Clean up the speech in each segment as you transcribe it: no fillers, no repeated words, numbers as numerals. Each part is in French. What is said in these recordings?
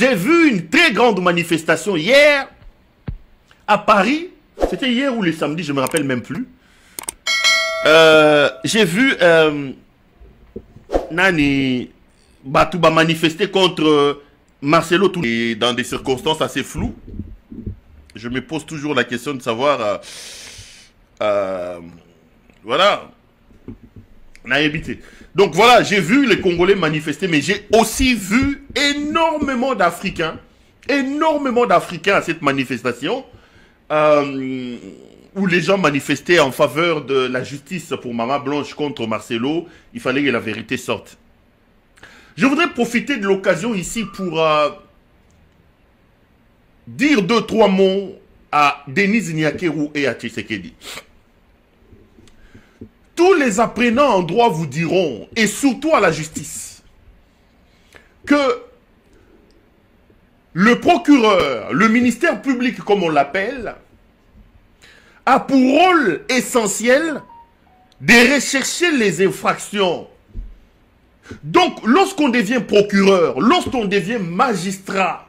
J'ai vu une très grande manifestation hier à Paris. C'était hier ou le samedi, je ne me rappelle même plus. J'ai vu Nani Batouba manifester contre Marcelo dans des circonstances assez floues. Je me pose toujours la question de savoir voilà. Donc voilà, j'ai vu les Congolais manifester, mais j'ai aussi vu énormément d'Africains à cette manifestation, où les gens manifestaient en faveur de la justice pour Mama Blanche contre Marcelo. Il fallait que la vérité sorte. Je voudrais profiter de l'occasion ici pour dire 2-3 mots à Denis Nyakeru et à Tshisekedi. Tous les apprenants en droit vous diront, et surtout à la justice, que le procureur, le ministère public comme on l'appelle, a pour rôle essentiel de rechercher les infractions. Donc, lorsqu'on devient procureur, lorsqu'on devient magistrat,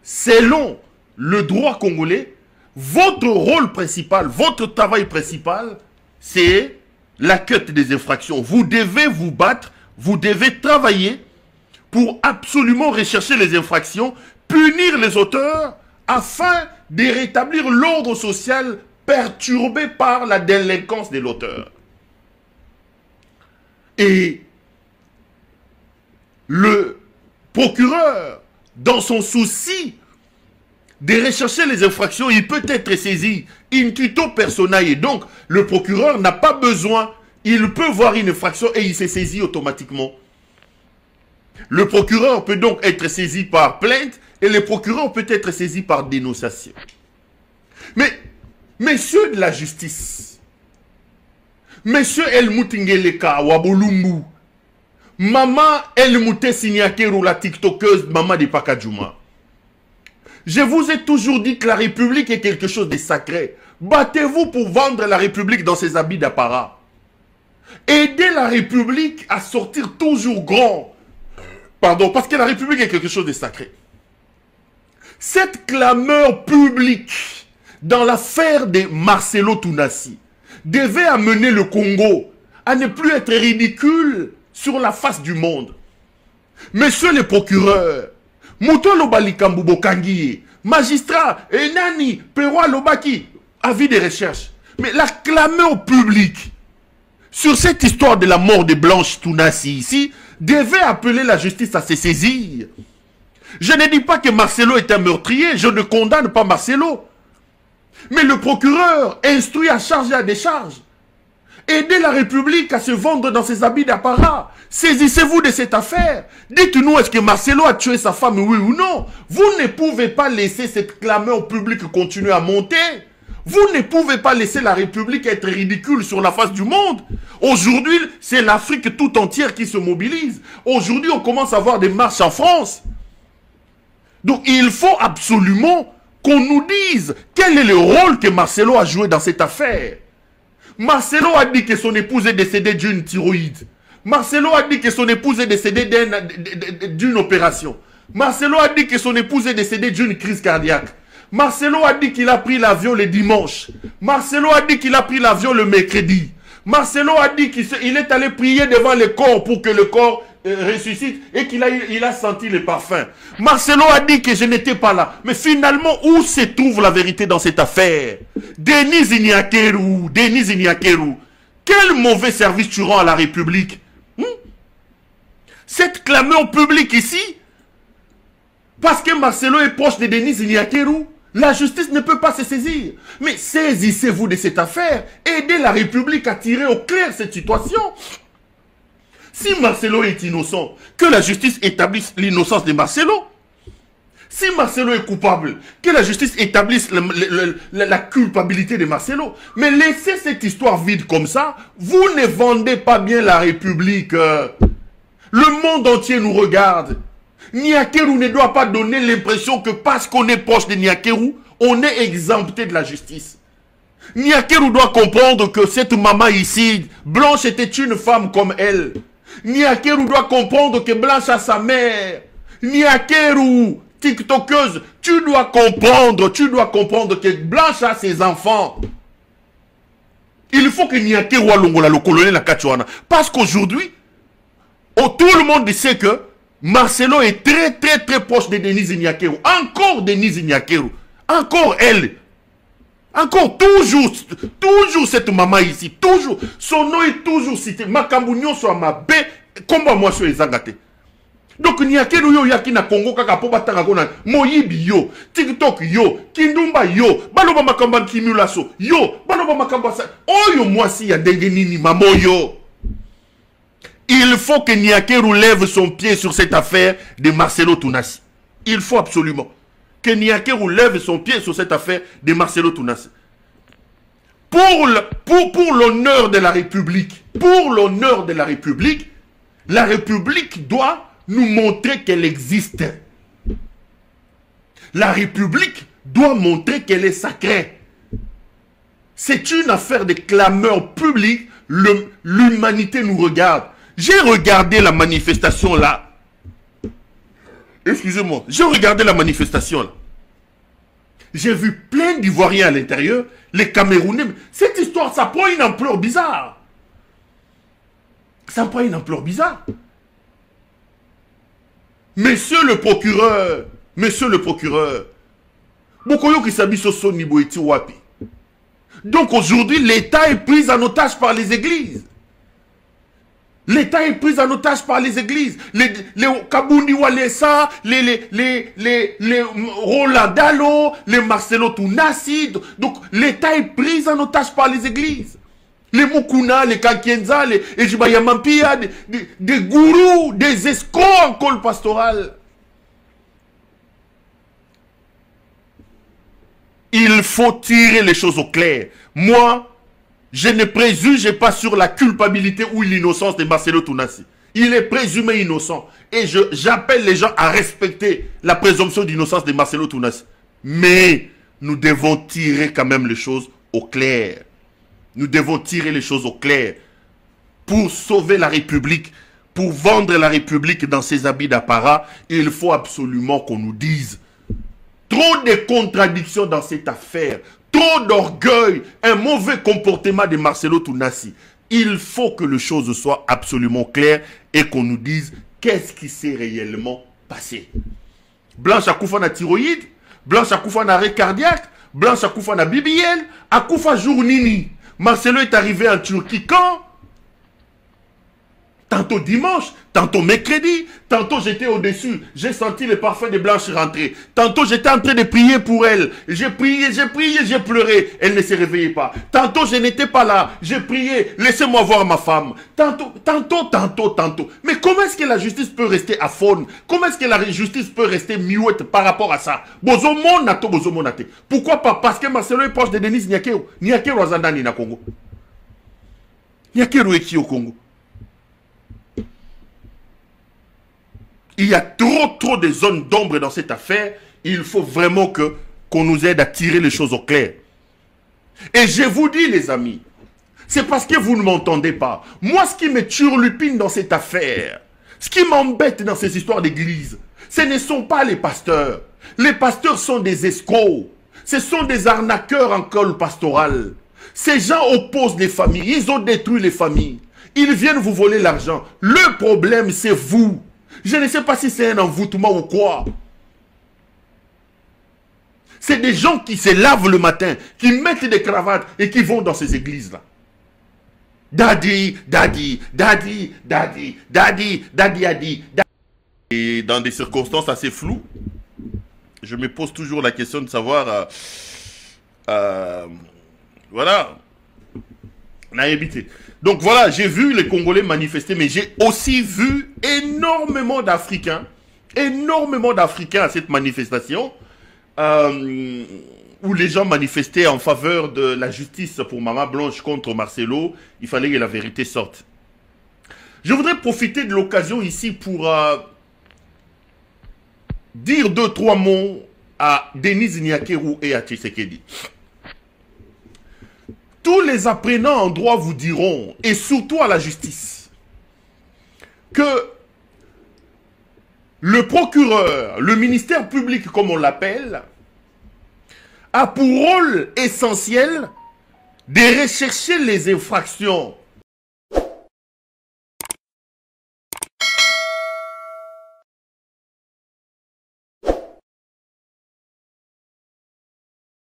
selon le droit congolais, votre rôle principal, votre travail principal, c'est la quête des infractions. Vous devez vous battre, vous devez travailler pour absolument rechercher les infractions, punir les auteurs, afin de rétablir l'ordre social perturbé par la délinquance de l'auteur. Et le procureur, dans son souci de rechercher les infractions, il peut être saisi in tuto personae. Donc, le procureur n'a pas besoin, il peut voir une infraction et il se saisit automatiquement. Le procureur peut donc être saisi par plainte et le procureur peut être saisi par dénonciation. Mais, messieurs de la justice, messieurs El Moutingeleka, Wabolumbu, Maman El Moutessi Nyakeru, la tiktokeuse, Maman de Pakadjouma, je vous ai toujours dit que la République est quelque chose de sacré. Battez-vous pour vendre la République dans ses habits d'apparat. Aidez la République à sortir toujours grand. Pardon, parce que la République est quelque chose de sacré. Cette clameur publique dans l'affaire de Marcelo Tounassi devait amener le Congo à ne plus être ridicule sur la face du monde. Messieurs les procureurs, Mouto Lobali Kambubo Kangiye, magistrat, Enani, Perwa Lobaki, avis de recherche. Mais la clameur publique sur cette histoire de la mort de Blanche Tounassi ici devait appeler la justice à se saisir. Je ne dis pas que Marcelo est un meurtrier, je ne condamne pas Marcelo. Mais le procureur instruit à charge et à décharge. Aidez la République à se vendre dans ses habits d'apparat. Saisissez-vous de cette affaire. Dites-nous, est-ce que Marcelo a tué sa femme, oui ou non? Vous ne pouvez pas laisser cette clameur publique continuer à monter. Vous ne pouvez pas laisser la République être ridicule sur la face du monde. Aujourd'hui, c'est l'Afrique tout entière qui se mobilise. Aujourd'hui, on commence à voir des marches en France. Donc, il faut absolument qu'on nous dise quel est le rôle que Marcelo a joué dans cette affaire. Marcelo a dit que son épouse est décédée d'une thyroïde. Marcelo a dit que son épouse est décédée d'une opération. Marcelo a dit que son épouse est décédée d'une crise cardiaque. Marcelo a dit qu'il a pris l'avion le dimanche. Marcelo a dit qu'il a pris l'avion le mercredi. Marcelo a dit qu'il est allé prier devant le corps pour que le corps ressuscite et qu'il a senti le parfum. Marcelo a dit que je n'étais pas là. Mais finalement, où se trouve la vérité dans cette affaire? Denis Nyakeru, quel mauvais service tu rends à la République? Cette clameur publique ici, parce que Marcelo est proche de Denis Nyakeru, la justice ne peut pas se saisir. Mais saisissez-vous de cette affaire, aidez la République à tirer au clair cette situation. Si Marcelo est innocent, que la justice établisse l'innocence de Marcelo. Si Marcelo est coupable, que la justice établisse la culpabilité de Marcelo. Mais laissez cette histoire vide comme ça, vous ne vendez pas bien la République. Le monde entier nous regarde. Nyakeru ne doit pas donner l'impression que parce qu'on est proche de Nyakeru, on est exempté de la justice. Nyakeru doit comprendre que cette maman ici, Blanche était une femme comme elle. Nyakeru doit comprendre que Blanche a sa mère. Niakeru, TikTokeuse, tu dois comprendre que Blanche a ses enfants. Il faut que Niakeru Alongola, le colonel la Kachouana. Parce qu'aujourd'hui, tout le monde sait que Marcelo est très proche de Denise Niakeru. Encore Denise Niakeru. Encore elle. Encore toujours cette maman ici. Toujours. Son nom est toujours cité. Makambunyo soit ma bé. Comme moi sur les agate. Donc Niakeru yo yaki na Congo kaka po batanga kona. Moyibi yo. TikTok yo. Kindumba yo. Baloba makamba kimulaso. Yo. Baloba makamba sa. Oyo moi si ya denge nini mamo yo. Il faut que Niakeru lève son pied sur cette affaire de Marcelo Tounassi. Il faut absolument que Niakeru lève son pied sur cette affaire de Marcelo Tounassi. Pour l'honneur de la République, la République doit nous montrer qu'elle existe. La République doit montrer qu'elle est sacrée. C'est une affaire de clameur publique. L'humanité nous regarde. J'ai regardé la manifestation là. Excusez-moi. J'ai regardé la manifestation là. J'ai vu plein d'Ivoiriens à l'intérieur. Les Camerounais. Cette histoire, ça prend une ampleur bizarre. Ça prend une ampleur bizarre. Monsieur le procureur. Bokoyo qui s'habille sur son niveau et wapi. Donc aujourd'hui, l'État est pris en otage par les églises. L'État est pris en otage par les églises. Les Kabundi Walesa, les Roland Dalo, les Marcelo Tounassi. Donc l'État est pris en otage par les églises. Les Mukuna, les Kakienza, les Ejibayamampia, des gourous, des escrocs en col pastoral. Il faut tirer les choses au clair. Moi, je ne préjuge pas sur la culpabilité ou l'innocence de Marcelo Tounassi. Il est présumé innocent. Et j'appelle les gens à respecter la présomption d'innocence de Marcelo Tounassi. Mais nous devons tirer quand même les choses au clair. Nous devons tirer les choses au clair. Pour sauver la République, pour vendre la République dans ses habits d'apparat, il faut absolument qu'on nous dise. Trop de contradictions dans cette affaire. Trop d'orgueil, un mauvais comportement de Marcelo Tounassi. Il faut que les choses soient absolument claires et qu'on nous dise qu'est-ce qui s'est réellement passé. Blanche Akoufa na thyroïde, Blanche Akoufa na arrêt cardiaque, Blanche Akoufa na BBL, Akoufa jour nini. Marcelo est arrivé en Turquie quand? Tantôt dimanche, tantôt mercredi, tantôt j'étais au-dessus, j'ai senti le parfum de Blanche rentrer. Tantôt j'étais en train de prier pour elle. J'ai prié, j'ai pleuré. Elle ne se réveillait pas. Tantôt je n'étais pas là, j'ai prié, laissez-moi voir ma femme. Tantôt. Mais comment est-ce que la justice peut rester à faune? Comment est-ce que la justice peut rester muette par rapport à ça? Pourquoi pas? Parce que Marcelo est proche de Denise Niakeru. Niakeru Azandani na Congo. Niakeru est qui au Congo? Il y a trop de zones d'ombre dans cette affaire. Il faut vraiment qu'on nous aide à tirer les choses au clair. Et je vous dis, les amis, c'est parce que vous ne m'entendez pas. Moi, ce qui me turlupine dans cette affaire, ce qui m'embête dans ces histoires d'église, ce ne sont pas les pasteurs. Les pasteurs sont des escrocs. Ce sont des arnaqueurs en col pastoral. Ces gens opposent les familles. Ils ont détruit les familles. Ils viennent vous voler l'argent. Le problème, c'est vous. Je ne sais pas si c'est un envoûtement ou quoi. C'est des gens qui se lavent le matin, qui mettent des cravates et qui vont dans ces églises-là. Daddy. Et dans des circonstances assez floues, je me pose toujours la question de savoir... voilà. On a habité. Donc voilà, j'ai vu les Congolais manifester, mais j'ai aussi vu énormément d'Africains à cette manifestation, où les gens manifestaient en faveur de la justice pour Maman Blanche contre Marcelo. Il fallait que la vérité sorte. Je voudrais profiter de l'occasion ici pour dire 2-3 mots à Denise Niakeru et à Tshisekedi. Tous les apprenants en droit vous diront, et surtout à la justice, que le procureur, le ministère public comme on l'appelle, a pour rôle essentiel de rechercher les infractions